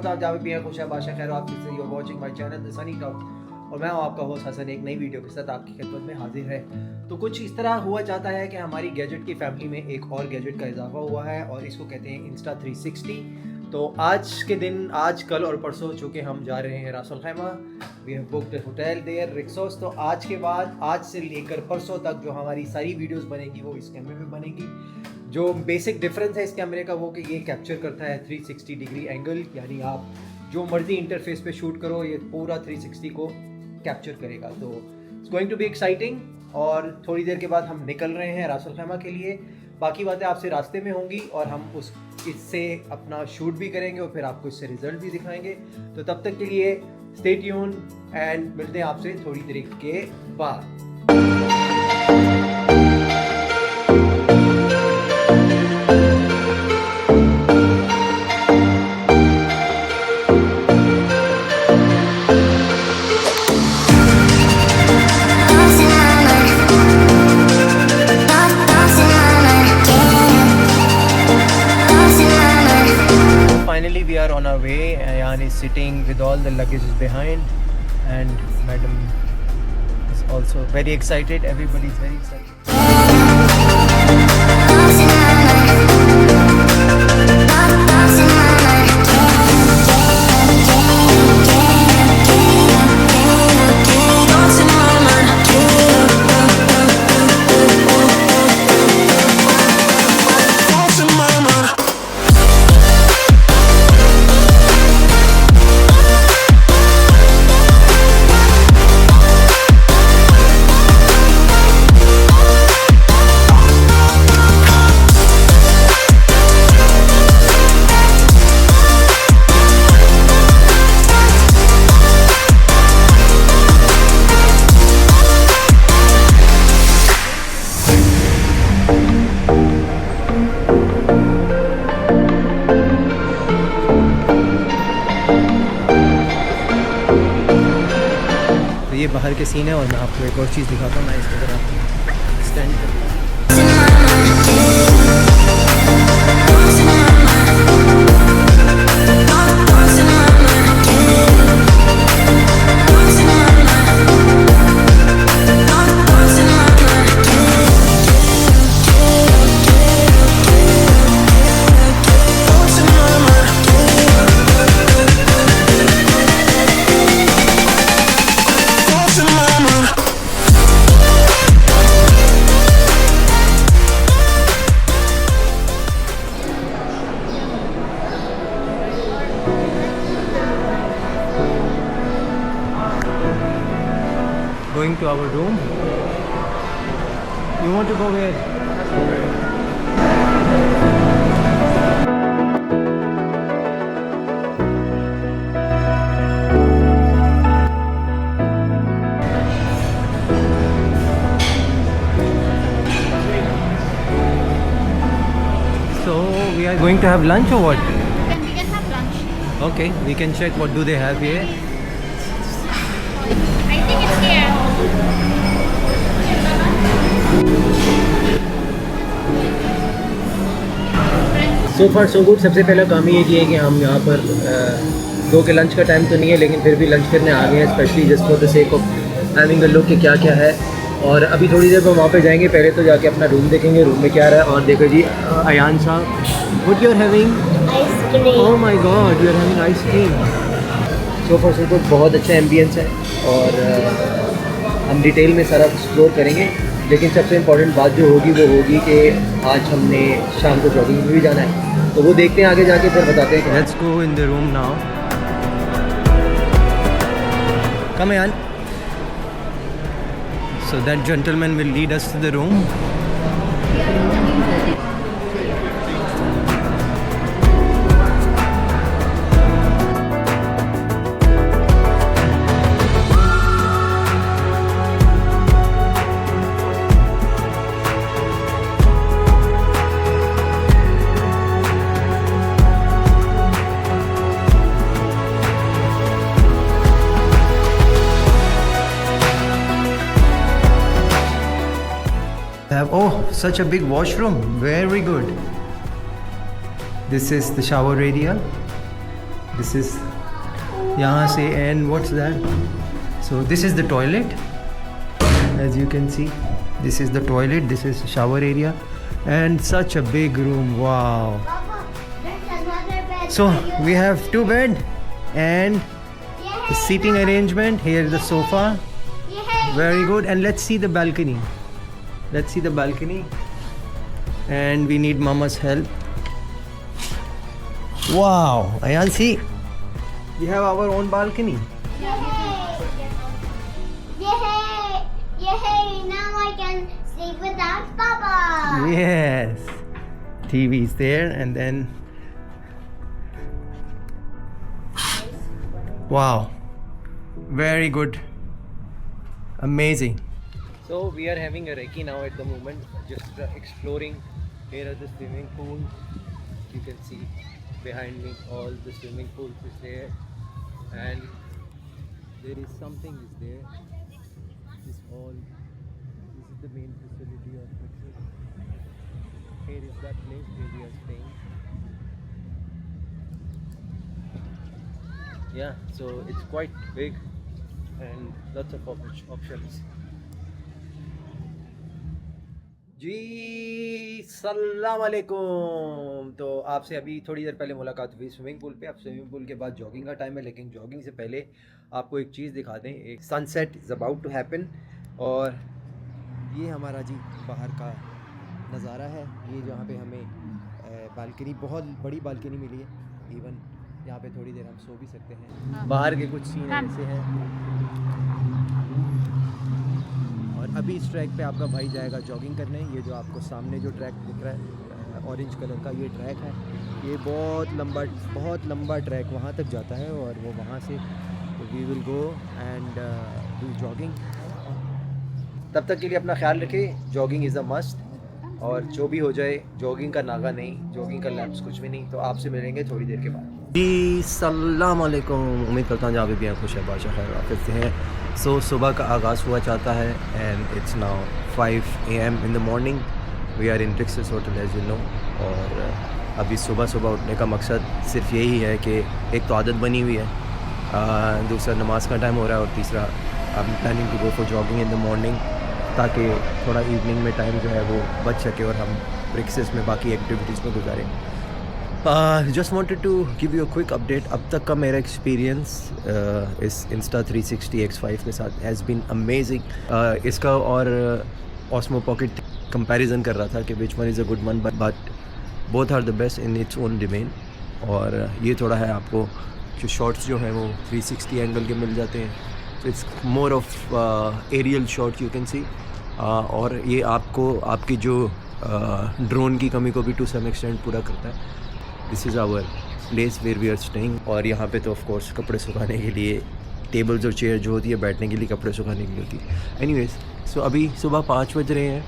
आप जहाँ भी हैं, खुश है, बादशाह खैर आप you are watching my channel the Sunny talk, और मैं हूँ आपका होस्ट हसन, एक नई वीडियो के साथ आपकी खिदमत में हाजिर है। तो कुछ इस तरह हुआ चाहता है कि हमारी गैजेट की फैमिली में एक और गैजेट का इजाफा हुआ है और इसको कहते हैं इंस्टा 360। तो आज के दिन, आज कल और परसों चूँकि हम जा रहे हैं Ras Al Khaimah, we have booked hotel there Rixos. तो आज के बाद, आज से लेकर परसों तक जो हमारी सारी वीडियोस बनेगी वो इस कैमरे में बनेगी। जो बेसिक डिफरेंस है इस कैमरे का वो कि ये कैप्चर करता है 360 डिग्री एंगल, यानी आप जो मर्जी इंटरफेस पे शूट करो ये पूरा 360 को कैप्चर करेगा। तो it's going to be exciting. और थोड़ी देर के बाद हम निकल रहे हैं रास अल खैमा के लिए। बाकी बातें आपसे रास्ते में होंगी और हम इससे अपना शूट भी करेंगे और फिर आपको इससे रिजल्ट भी दिखाएंगे। तो तब तक के लिए स्टे ट्यून एंड मिलते हैं आपसे थोड़ी देर के बाद। We are on our way. Ayan is sitting with all the luggage behind, and madam is also very excited. Everybody is very excited. ये बाहर के सीन है और मैं आपको एक और चीज़ दिखाता हूँ। मैं इसको ज़रा स्टैंड करता हूँ। Going to our room. You want to go where? So we are going to have lunch or what? We can have lunch. Okay, we can check what do they have here. I think it's here. So far so good. सबसे पहला काम ये किया है कि हम यहाँ पर 2 के लंच का टाइम तो नहीं है, लेकिन फिर भी लंच करने आ गए हैं, specially just for the sake of having a look कि क्या क्या है। और अभी थोड़ी देर में वहाँ पे जाएंगे, पहले तो जाके अपना रूम देखेंगे, रूम में क्या रहा है। और देखो जी, अयान साहब, what you are having? Ice cream. Oh my God, you are having ice cream. So far so good, बहुत अच्छा एम्बियंस है और हम डिटेल में सारा एक्सप्लोर करेंगे। लेकिन सबसे इम्पॉर्टेंट बात जो होगी वो होगी कि आज हमने शाम को जॉगिंग में भी जाना है, तो वो देखते हैं आगे जाके, फिर बताते हैं। Let's go in the room now. Come यान। So that gentleman will lead us to the room. Have, oh, such a big washroom, very good. This is the shower area. This is यहाँ से, and what's that? So this is the toilet. As you can see, this is the toilet. This is shower area, and such a big room. Wow. Papa, there's another bed. So we have 2 bed and the seating arrangement. Here is the sofa. Very good. And let's see the balcony. Let's see the balcony. And we need Mama's help. Wow. Ayan, see. We have our own balcony. Yay! Now I can sleep without Papa. Yes. TV is there, and then wow, very good, amazing. So we are having a recce now at the moment, just exploring. Here are the swimming pools. You can see behind me all the swimming pools is there, and there is something is there. This is the main facility of Texas. Here is that place where we are staying. Yeah, so it's quite big and lots of options. जी सलाम अलैकुम। तो आपसे अभी थोड़ी देर पहले मुलाकात हुई swimming pool पे। अब स्विमिंग पूल के बाद जॉगिंग का टाइम है, लेकिन जॉगिंग से पहले आपको एक चीज़ दिखा दें। एक sunset is about to happen, और ये हमारा जी बाहर का नज़ारा है। ये जहाँ पे हमें बालकनी, बहुत बड़ी बालकनी मिली है। इवन यहाँ पे थोड़ी देर हम सो भी सकते हैं। बाहर के कुछ सीन ऐसे हैं। और अभी इस ट्रैक पे आपका भाई जाएगा जॉगिंग करने। ये जो आपको सामने जो ट्रैक दिख रहा है ऑरेंज कलर का, ये ट्रैक है। ये बहुत लंबा ट्रैक वहाँ तक जाता है, और वो वहाँ से we will go and do jogging. तब तक के लिए अपना ख्याल रखें। जॉगिंग इज़ अ मस्ट, और जो भी हो जाए जॉगिंग का नागा नहीं, जॉगिंग का लैप्स कुछ भी नहीं। तो आपसे मिलेंगे थोड़ी देर के बाद। जी सल्लाम अलैकुम। उम्मीद करता हूँ जहाँ पे भी हैं खुश है, बादशाह खैर वाक़िफ़ से हैं। सो सुबह का आगाज़ हुआ चाहता है, and it's now 5 AM in the morning. We are in Rixos hotel as you know. और अभी सुबह उठने का मकसद सिर्फ यही है कि एक तो आदत बनी हुई है, दूसरा नमाज़ का टाइम हो रहा है, और तीसरा I am planning to go for jogging in the morning, ताकि थोड़ा इवनिंग में टाइम जो है वो बच सके और हम रिक्सेस में बाकी एक्टिविटीज़ में गुजारें। Just wanted to give you a quick update. अब तक का मेरा एक्सपीरियंस इस Insta360 X5 के साथ हैज़ बीन अमेजिंग। इसका और Osmo Pocket कंपैरिजन कर रहा था कि which one is a good one, but both are the best in its own domain. और ये थोड़ा है, आपको जो शॉट्स जो हैं वो 360 एंगल के मिल जाते हैं, तो it's more of aerial shot you can see. और ये आपको आपकी जो ड्रोन की कमी को भी टू सम एक्सटेंट पूरा करता है। This is our place where we are staying. और यहाँ पे तो ऑफ कोर्स कपड़े सुखाने के लिए टेबल्स और चेयर जो होती है बैठने के लिए, कपड़े सुखाने के लिए होती है। एनीवेज, सो अभी सुबह 5 बज रहे हैं,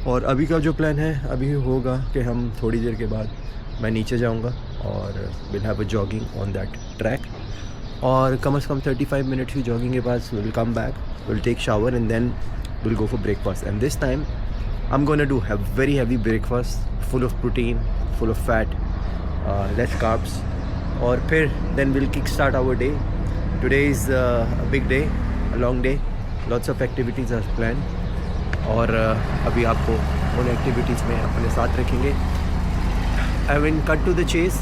और अभी का जो प्लान है अभी होगा कि हम थोड़ी देर के बाद मैं नीचे जाऊँगा और will have a jogging on that track. और कम से कम 35 मिनट्स की जॉगिंग के बाद will come back, will take shower, and then will go for breakfast. And this time I am gonna do have very heavy breakfast, full of protein, full of fat, less carbs, और फिर then we'll kick start our day. Today is a big day, a long day, lots of activities are planned, और अभी आपको उन activities में अपने साथ रखेंगे। I mean, cut to the chase,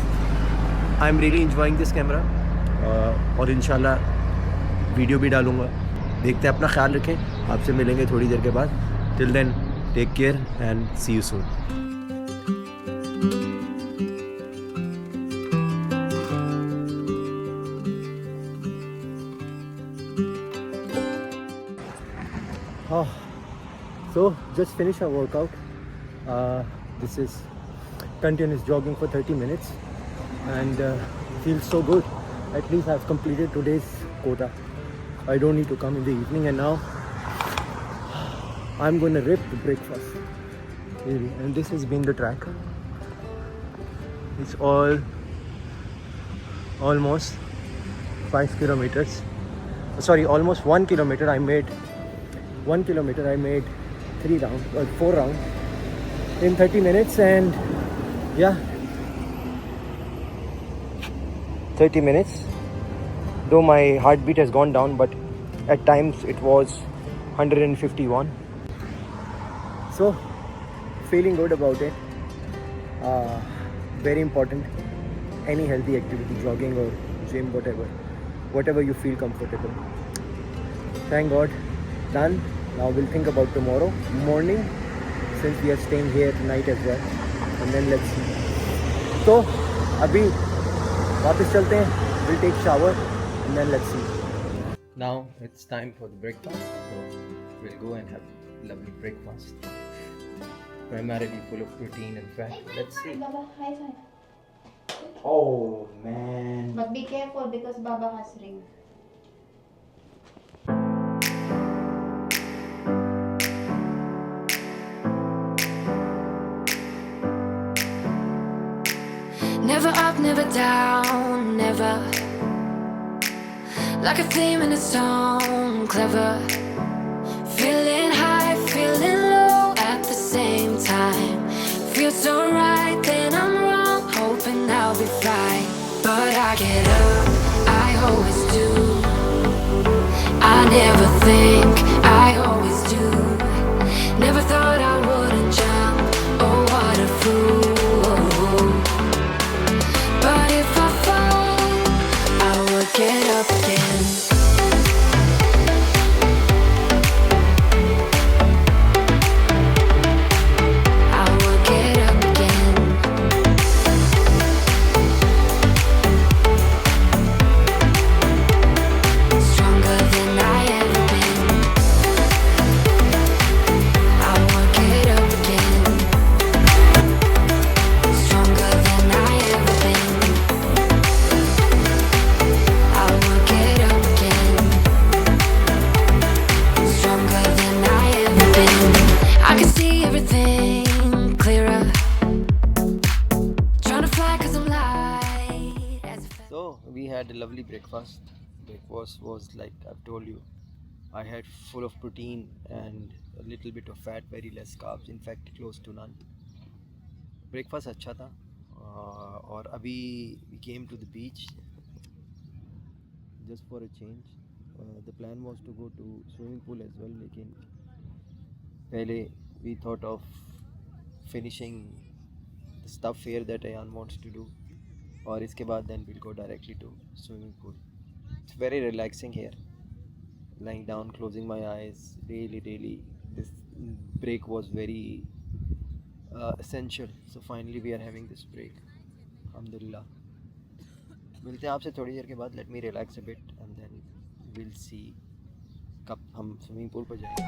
I'm really enjoying this camera, और इंशाल्लाह वीडियो भी डालूँगा। देखते हैं, अपना ख्याल रखें। आपसे मिलेंगे थोड़ी देर के बाद। Till then, take care and see you soon. So just finished our workout. This is continuous jogging for 30 minutes, and feels so good. At least I've completed today's quota. I don't need to come in the evening, and now I'm going to rip the breakfast. And this has been the track. It's almost 5 kilometers. Sorry, almost 1 kilometer. I made 1 kilometer. I made 4 rounds in 30 minutes, and yeah, 30 minutes. Though my heartbeat has gone down, but at times it was 151. So, feeling good about it. Very important. Any healthy activity, jogging or gym, whatever you feel comfortable. Thank God, done. Now we'll think about tomorrow morning, since we are staying here tonight as well, and then let's see. So, अभी वापस चलते हैं. We'll take shower and then let's see. Now it's time for the breakfast. So we'll go and have lovely breakfast. Primarily full of protein and fat. Let's see. Baba, high five. Oh man. But be careful because Baba has ring. Never up, never down, never. Like a theme in a song, clever. Feeling high, feeling low at the same time. Feels so right, then I'm wrong, hoping I'll be fine. But I get up, I always do. I never think, I always do. Never thought I wouldn't jump, oh what a fool. But if I fall, I will get up again. I will get up again. Stronger than I ever been. I will get up again. Stronger than I ever been. I will get up again. Stronger than I ever been. I can see everything clearer. Trying to fly 'cause I'm light as a feather. So we had a lovely breakfast. Breakfast was like I've told you. I had full of protein and a little bit of fat, very less carbs. In fact, close to none. Breakfast अच्छा था. और अभी we came to the beach just for a change. The plan was to go to swimming pool as well, लेकिन पहले we thought of finishing the stuff here that Ayan wants to do, और इसके बाद then we'll go directly to swimming pool. It's very relaxing here. Lying down, closing my eyes, really. This break was very essential. So finally we are having this break. Alhamdulillah. मिलते हैं आपसे थोड़ी देर के बाद. Let me relax a bit and then we'll see कब हम swimming pool पर जाएंगे.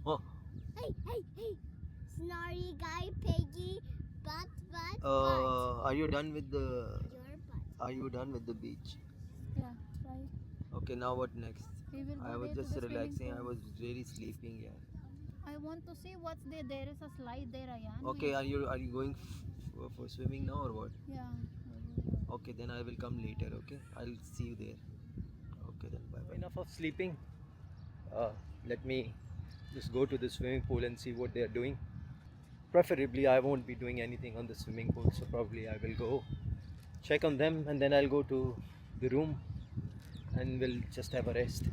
Oh, Hey. Snorri guy, piggy, butt. are you done with the? Your butt. Are you done with the beach? Yeah, right. Okay, now what next? We will I go was there to just the swimming relaxing. I pool. was really sleeping. Yeah. I want to see what's there. There is a slide there, Ayan. Okay, are you going for swimming now or what? Yeah. Okay, then I will come later. Okay, I'll see you there. Okay, then bye bye. Enough of sleeping. Let me just go to the swimming pool and see what they are doing. Preferably, I won't be doing anything on the swimming pool, so probably I will go check on them and then I'll go to the room and we'll just have a rest.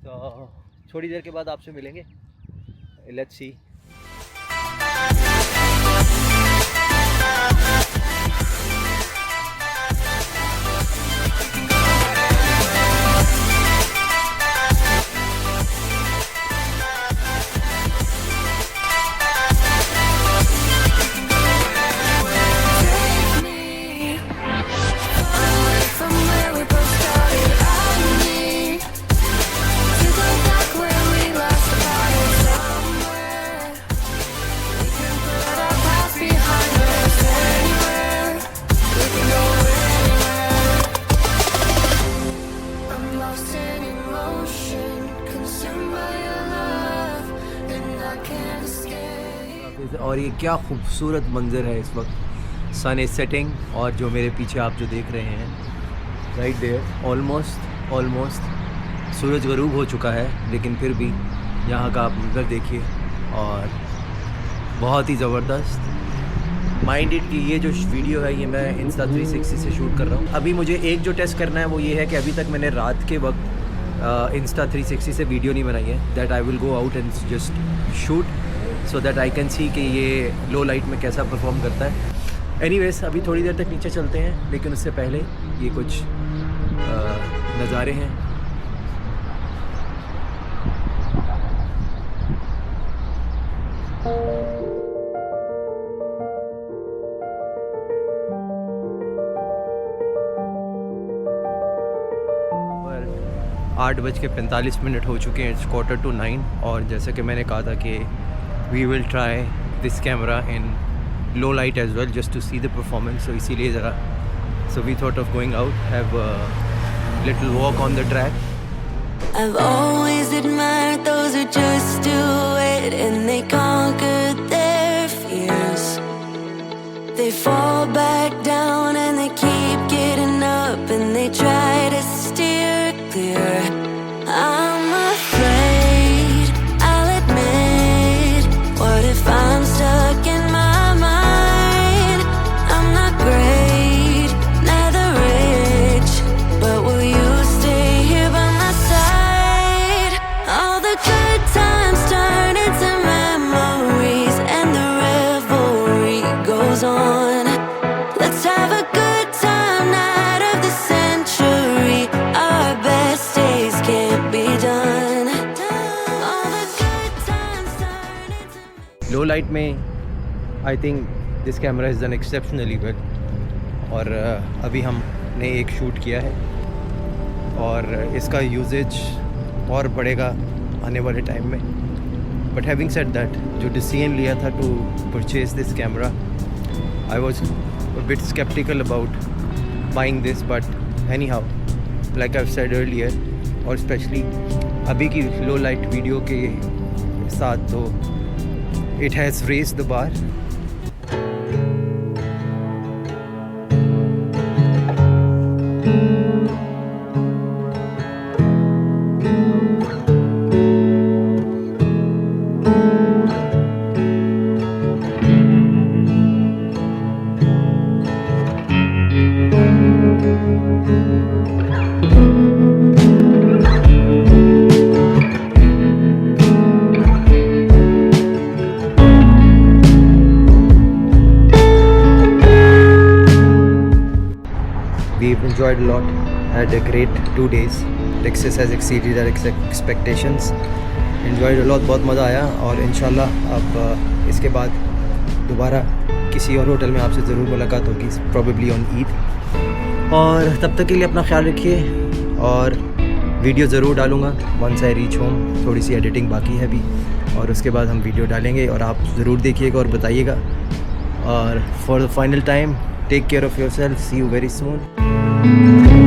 So थोड़ी देर के बाद आपसे मिलेंगे. Let's see. और ये क्या खूबसूरत मंज़र है इस वक्त, सन इज़ सेटिंग। और जो मेरे पीछे आप जो देख रहे हैं राइट देयर, ऑलमोस्ट सूरज गरूब हो चुका है, लेकिन फिर भी यहाँ का आप मंज़र देखिए और बहुत ही ज़बरदस्त। माइंडेड की ये जो वीडियो है ये मैं इंस्टा 360 से शूट कर रहा हूँ। अभी मुझे एक जो टेस्ट करना है वो ये है कि अभी तक मैंने रात के वक्त इंस्टा 360 से वीडियो नहीं बनाई है। That I will go out and just shoot so that I can see कि ये लो लाइट में कैसा परफॉर्म करता है। एनीवेज अभी थोड़ी देर तक नीचे चलते हैं, लेकिन उससे पहले ये कुछ नज़ारे हैं। पर 8:45 हो चुके हैं, इट्स 8:45 और जैसा कि मैंने कहा था कि we will try this camera in low light as well just to see the performance. So इसीलिए ज़रा so we thought of going out, have little walk on the track. I've always admired those who just do it and they conquered their fears. They fall back down and they keep getting up and they try to steer clear. I'm afraid, I'll admit. What if I'm stuck in my mind? I'm not great, neither rich, but will you stay here by my side? All the good times turn into memories and the revelry goes on. Let's have a good time, night of the century. Our best days can't be done. All the good times turn into low light में I think this camera is done exceptionally well. और अभी हमने एक shoot किया है और इसका usage और बढ़ेगा आने वाले टाइम में। बट हैविंग सेड दैट, जो डिसीजन लिया था to purchase this camera, I was a bit sceptical about buying this, but anyhow like I said earlier, और स्पेशली अभी की लो लाइट वीडियो के साथ तो it has raised the bar. We've enjoyed a lot, had a great 2 days. Texas has exceeded our expectations. Enjoyed a lot, बहुत मज़ा आया और इंशाल्लाह अब इसके बाद दोबारा किसी और होटल में आपसे ज़रूर मुलाकात होगी, प्रॉबेबली ऑन ईद। और तब तक के लिए अपना ख्याल रखिए और वीडियो ज़रूर डालूँगा वंस आई रीच होम। थोड़ी सी एडिटिंग बाकी है अभी और उसके बाद हम वीडियो डालेंगे और आप ज़रूर देखिएगा और बताइएगा। और for the final time, take care of yourself. See you very soon.